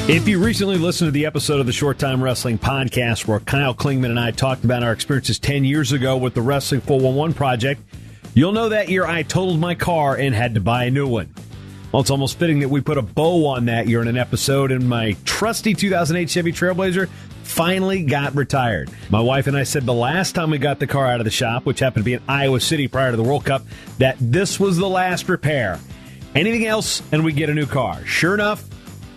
If you recently listened to the episode of the Short Time Wrestling podcast where Kyle Klingman and I talked about our experiences 10 years ago with the Wrestling 411 project, you'll know that year I totaled my car and had to buy a new one. Well, it's almost fitting that we put a bow on that year in an episode, and my trusty 2008 Chevy Trailblazer finally got retired. My wife and I said the last time we got the car out of the shop, which happened to be in Iowa City prior to the World Cup, that this was the last repair. Anything else, and we get a new car. Sure enough,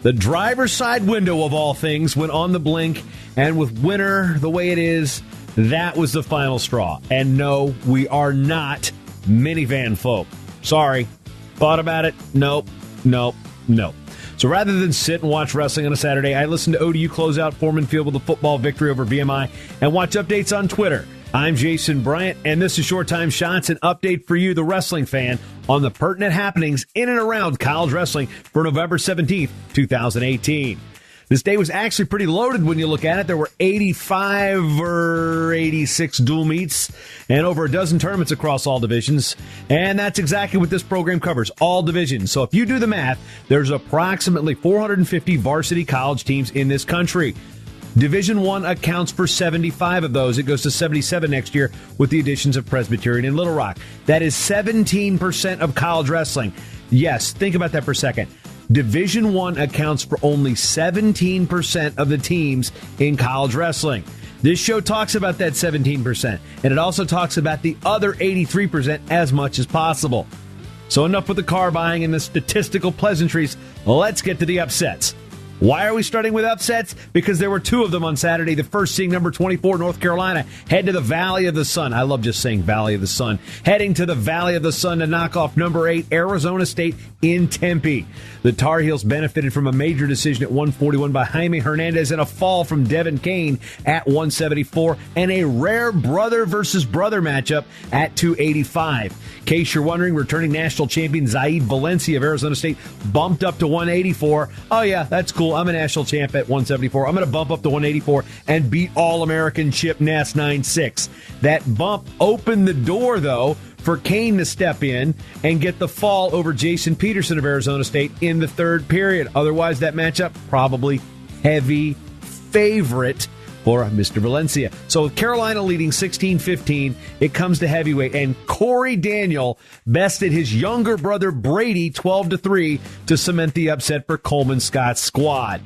the driver's side window of all things went on the blink, and with winter the way it is, that was the final straw. And no, we are not minivan folk. Sorry. Thought about it? Nope. So rather than sit and watch wrestling on a Saturday, I listened to ODU close out Foreman Field with a football victory over VMI and watch updates on Twitter. I'm Jason Bryant, and this is Short Time Shots, an update for you, the wrestling fan, on the pertinent happenings in and around college wrestling for November 17th, 2018. This day was actually pretty loaded when you look at it. There were 85 or 86 dual meets and over a dozen tournaments across all divisions. And that's exactly what this program covers, all divisions. So if you do the math, there's approximately 450 varsity college teams in this country. Division I accounts for 75 of those. It goes to 77 next year with the additions of Presbyterian and Little Rock. That is 17% of college wrestling. Yes, think about that for a second. Division I accounts for only 17% of the teams in college wrestling. This show talks about that 17%, and it also talks about the other 83% as much as possible. So enough with the car buying and the statistical pleasantries. Let's get to the upsets. Why are we starting with upsets? Because there were two of them on Saturday. The first seeing number 24, North Carolina, head to the Valley of the Sun. I love just saying Valley of the Sun. Heading to the Valley of the Sun to knock off number 8, Arizona State in Tempe. The Tar Heels benefited from a major decision at 141 by Jaime Hernandez and a fall from Devin Kane at 174 and a rare brother versus brother matchup at 285. In case you're wondering, returning national champion Zaid Valencia of Arizona State bumped up to 184. Oh yeah, that's cool. I'm a national champ at 174. I'm going to bump up to 184 and beat All-American Chip Ness 9-6. That bump opened the door, though, for Kane to step in and get the fall over Jason Peterson of Arizona State in the third period. Otherwise, that matchup probably heavy favorite for Mr. Valencia. So with Carolina leading 16-15, it comes to heavyweight, and Corey Daniel bested his younger brother Brady 12-3 to cement the upset for Coleman Scott's squad.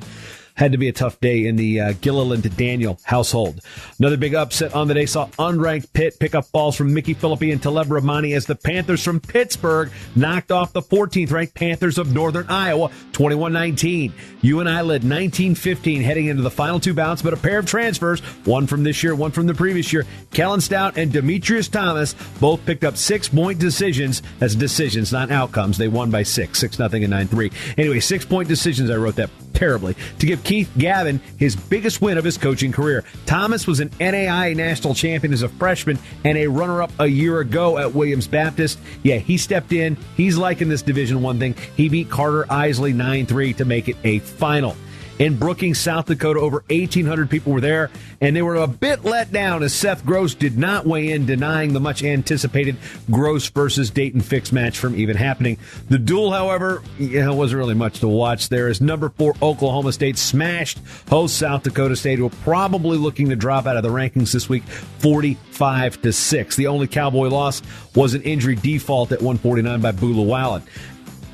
Had to be a tough day in the Gilliland to Daniel household. Another big upset on the day saw unranked Pitt pick up balls from Mickey Philippi and Taleb Rahmani as the Panthers from Pittsburgh knocked off the 14th-ranked Panthers of Northern Iowa 21-19. UNI led 19-15 heading into the final two bouts, but a pair of transfers, one from this year, one from the previous year, Kellen Stout and Demetrius Thomas, both picked up 6-point decisions. That's decisions, not outcomes. They won by 6-0 and 9-3. Anyway, 6-point decisions. I wrote that terribly, to give Keith Gavin his biggest win of his coaching career. Thomas was an NAIA national champion as a freshman and a runner-up a year ago at Williams Baptist. Yeah, he stepped in. He's liking this Division I thing. He beat Carter Isley 9-3 to make it a final. In Brookings, South Dakota, over 1,800 people were there, and they were a bit let down as Seth Gross did not weigh in, denying the much-anticipated Gross versus Dayton Fix match from even happening. The duel, however, wasn't really much to watch there as number 4 Oklahoma State smashed host South Dakota State, who are probably looking to drop out of the rankings this week, 45-6. The only Cowboy loss was an injury default at 149 by Boo Llewellyn.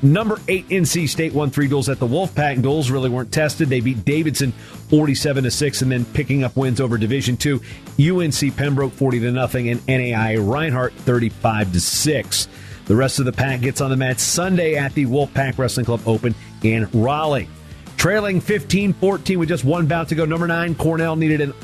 Number 8 NC State won 3 duels at the Wolfpack. Duels really weren't tested. They beat Davidson 47-6 and then picking up wins over Division II. UNC Pembroke 40-0 and NAIA Reinhardt 35-6. The rest of the pack gets on the mat Sunday at the Wolfpack Wrestling Club Open in Raleigh. Trailing 15-14 with just one bout to go, number 9 Cornell needed an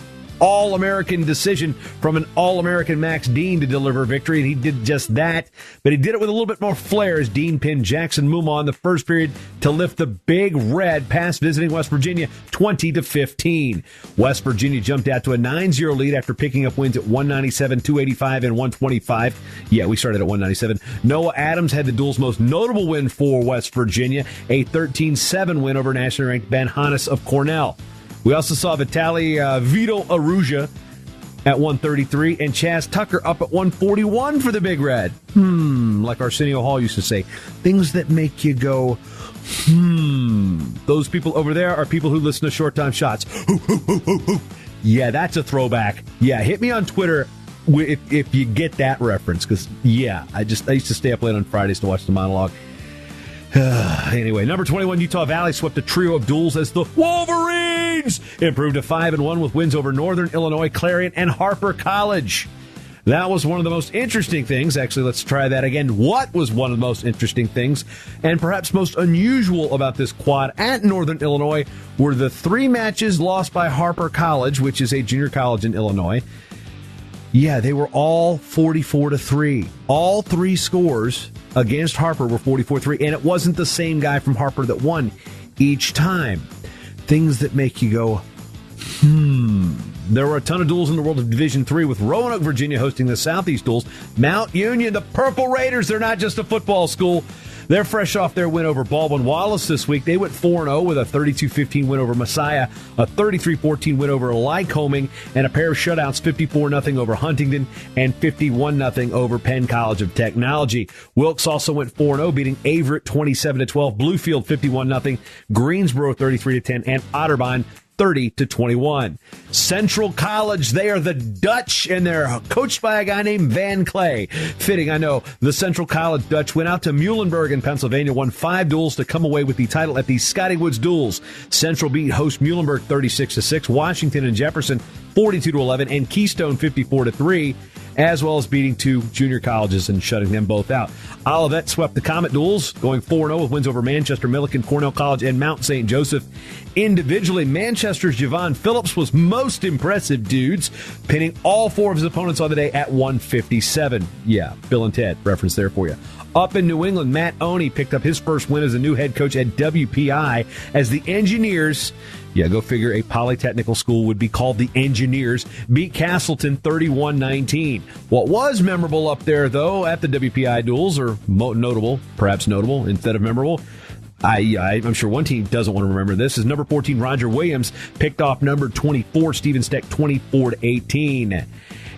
All-American decision from an All-American Max Dean to deliver victory, and he did just that, but he did it with a little bit more flair as Dean pinned Jackson Muma in the first period to lift the Big Red past visiting West Virginia 20-15. West Virginia jumped out to a 9-0 lead after picking up wins at 197, 285, and 125. Yeah, we started at 197. Noah Adams had the duel's most notable win for West Virginia, a 13-7 win over nationally ranked Ben Hannes of Cornell. We also saw Vitaly Vito Aruja at 133, and Chaz Tucker up at 141 for the Big Red. Like Arsenio Hall used to say, things that make you go, Those people over there are people who listen to Short Time Shots. Yeah, that's a throwback. Yeah, hit me on Twitter if you get that reference, because, yeah, I used to stay up late on Fridays to watch the monologue. Anyway, number 21, Utah Valley swept a trio of duels as the Wolverines improved to 5-1 with wins over Northern Illinois, Clarion, and Harper College. That was one of the most interesting things. Actually, let's try that again. What was one of the most interesting things and perhaps most unusual about this quad at Northern Illinois were the 3 matches lost by Harper College, which is a junior college in Illinois. Yeah, they were all 44-3. All 3 scores against Harper were 44-3, and it wasn't the same guy from Harper that won each time. Things that make you go, There were a ton of duels in the world of Division III, with Roanoke, Virginia hosting the Southeast duels. Mount Union, the Purple Raiders, they're not just a football school. They're fresh off their win over Baldwin-Wallace this week. They went 4-0 with a 32-15 win over Messiah, a 33-14 win over Lycoming, and a pair of shutouts, 54-0 over Huntington and 51-0 over Penn College of Technology. Wilkes also went 4-0, beating Averett 27-12, Bluefield 51-0, Greensboro 33-10, and Otterbein 30-21. Central College, they are the Dutch, and they're coached by a guy named Van Clay. Fitting, I know. The Central College Dutch went out to Muhlenberg in Pennsylvania, won 5 duels to come away with the title at the Scotty Woods Duels. Central beat host Muhlenberg 36-6, Washington and Jefferson 42-11, and Keystone 54-3. As well as beating 2 junior colleges and shutting them both out. Olivet swept the Comet duels, going 4-0 with wins over Manchester, Millikan, Cornell College, and Mount St. Joseph. Individually, Manchester's Javon Phillips was most impressive, dudes, pinning all 4 of his opponents on the day at 157. Yeah, Bill and Ted reference there for you. Up in New England, Matt Oney picked up his first win as a new head coach at WPI as the Engineers, yeah, go figure, a polytechnical school would be called the Engineers, beat Castleton 31-19. What was memorable up there, though, at the WPI duels, or notable, perhaps notable instead of memorable, I'm sure one team doesn't want to remember this, is number 14 Roger Williams picked off number 24 Stephen Steck 24-18.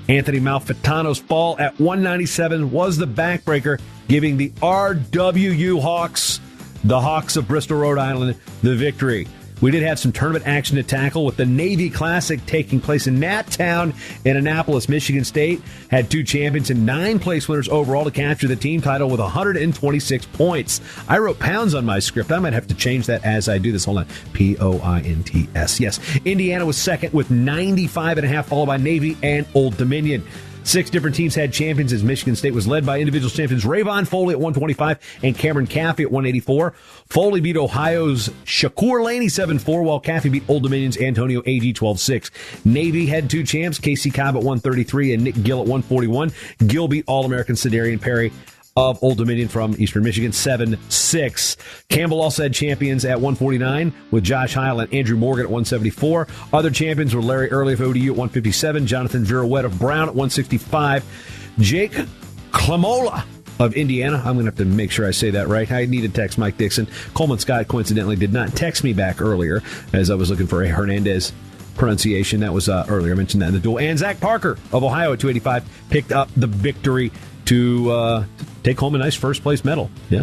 Anthony Malfitano's fall at 197 was the backbreaker, giving the RWU Hawks, the Hawks of Bristol, Rhode Island, the victory. We did have some tournament action to tackle with the Navy Classic taking place in Nat Town in Annapolis. Michigan State had 2 champions and 9 place winners overall to capture the team title with 126 points. I wrote pounds on my script. I might have to change that as I do this. Hold on. Points. Yes. Indiana was second with 95.5, followed by Navy and Old Dominion. 6 different teams had champions as Michigan State was led by individual champions Rayvon Foley at 125 and Cameron Caffey at 184. Foley beat Ohio's Shakur Laney 7-4, while Caffey beat Old Dominion's Antonio Agee 12-6. Navy had 2 champs, Casey Cobb at 133 and Nick Gill at 141. Gill beat All-American Cedarian Perry of Old Dominion from Eastern Michigan, 7-6. Campbell also had champions at 149 with Josh Heil and Andrew Morgan at 174. Other champions were Larry Early of ODU at 157, Jonathan Viruet of Brown at 165, Jake Clamola of Indiana. I'm going to have to make sure I say that right. I need to text Mike Dixon. Coleman Scott coincidentally did not text me back earlier as I was looking for a Hernandez pronunciation. That was earlier. I mentioned that in the duel. And Zach Parker of Ohio at 285 picked up the victory to take home a nice first-place medal. Yeah.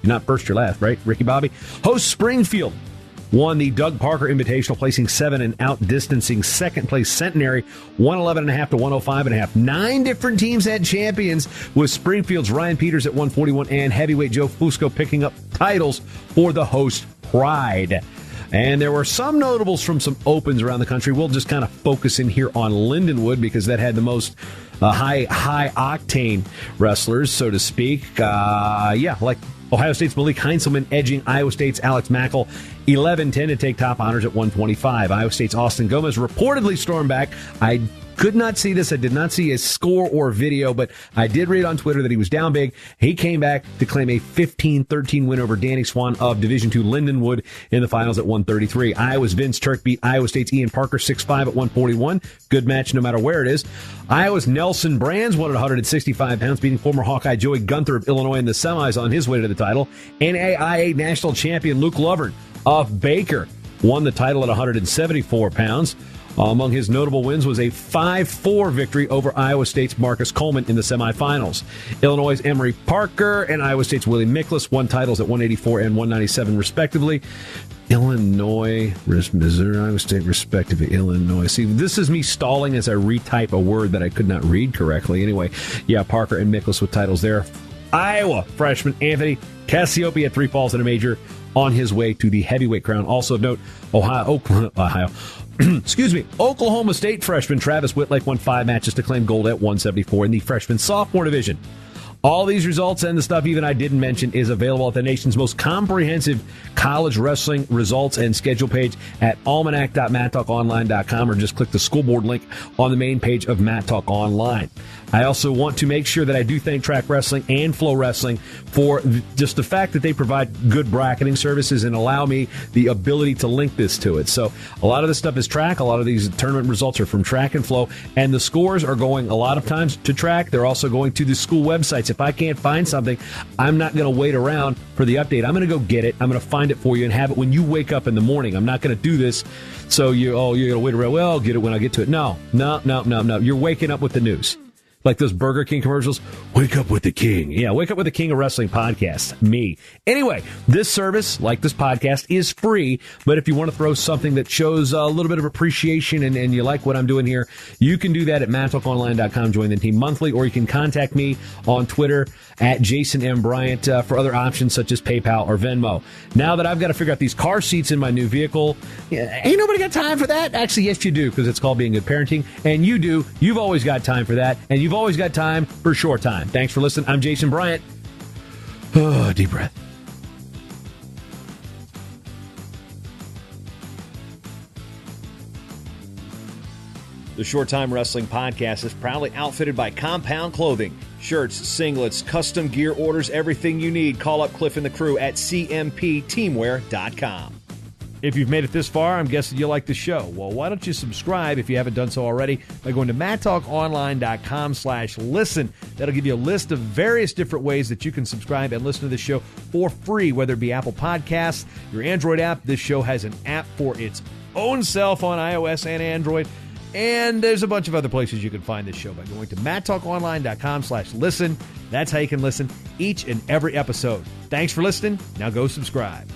You're not first, you're last, right? Ricky Bobby. Host Springfield won the Doug Parker Invitational, placing 7 and outdistancing second-place Centenary, 111.5 to 105.5. 9 different teams had champions, with Springfield's Ryan Peters at 141 and heavyweight Joe Fusco picking up titles for the host Pride. And there were some notables from some opens around the country. We'll just kind of focus in here on Lindenwood because that had the most high-octane wrestlers, so to speak. Like Ohio State's Malik Heinzelman edging Iowa State's Alex Mackel 11-10 to take top honors at 125. Iowa State's Austin Gomez reportedly stormed back. I could not see this. I did not see a score or video, but I did read on Twitter that he was down big. He came back to claim a 15-13 win over Danny Swan of Division II Lindenwood in the finals at 133. Iowa's Vince Turk beat Iowa State's Ian Parker 6-5 at 141. Good match no matter where it is. Iowa's Nelson Brands won at 165 pounds, beating former Hawkeye Joey Gunther of Illinois in the semis on his way to the title. NAIA national champion Luke Lovern of Baker won the title at 174 pounds. Among his notable wins was a 5-4 victory over Iowa State's Marcus Coleman in the semifinals. Illinois' Emory Parker and Iowa State's Willie Miklas won titles at 184 and 197, respectively. Illinois, Missouri, Iowa State, respectively. Illinois. See, this is me stalling as I retype a word that I could not read correctly. Anyway, yeah, Parker and Miklas with titles there. Iowa freshman Anthony Cassiope had 3 falls in a major on his way to the heavyweight crown. Also of note, Oklahoma State freshman Travis Whitlake won 5 matches to claim gold at 174 in the freshman sophomore division. All these results and the stuff even I didn't mention is available at the nation's most comprehensive college wrestling results and schedule page at almanac.mattalkonline.com, or just click the school board link on the main page of Matt Talk Online. I also want to make sure that I do thank Track Wrestling and Flow Wrestling for just the fact that they provide good bracketing services and allow me the ability to link this to it. So a lot of this stuff is Track. A lot of these tournament results are from Track and Flow, and the scores are going a lot of times to Track. They're also going to the school websites. If I can't find something, I'm not going to wait around for the update. I'm going to go get it. I'm going to find it for you and have it when you wake up in the morning. I'm not going to do this so you're going to wait around. Well, I'll get it when I get to it. No. You're waking up with the news. Like those Burger King commercials, wake up with the king. Yeah, wake up with the king of wrestling podcast, me. Anyway, this service, like this podcast, is free, but if you want to throw something that shows a little bit of appreciation and you like what I'm doing here, you can do that at mattalkonline.com, join the team monthly, or you can contact me on Twitter at Jason M. Bryant for other options such as PayPal or Venmo. Now that I've got to figure out these car seats in my new vehicle, ain't nobody got time for that? Actually, yes, you do, because it's called being good parenting, and you do. You've always got time for that, and you've always got time for short time. Thanks for listening. I'm Jason Bryant. Oh, deep breath. The Short Time Wrestling Podcast is proudly outfitted by Compound Clothing. Shirts, singlets, custom gear orders, everything you need. Call up Cliff and the crew at cmpteamwear.com. If you've made it this far, I'm guessing you like the show. Well, why don't you subscribe if you haven't done so already by going to mattalkonline.com/listen. That'll give you a list of various different ways that you can subscribe and listen to the show for free, whether it be Apple Podcasts, your Android app. This show has an app for its own self on iOS and Android. And there's a bunch of other places you can find this show by going to mattalkonline.com/listen. That's how you can listen each and every episode. Thanks for listening. Now go subscribe.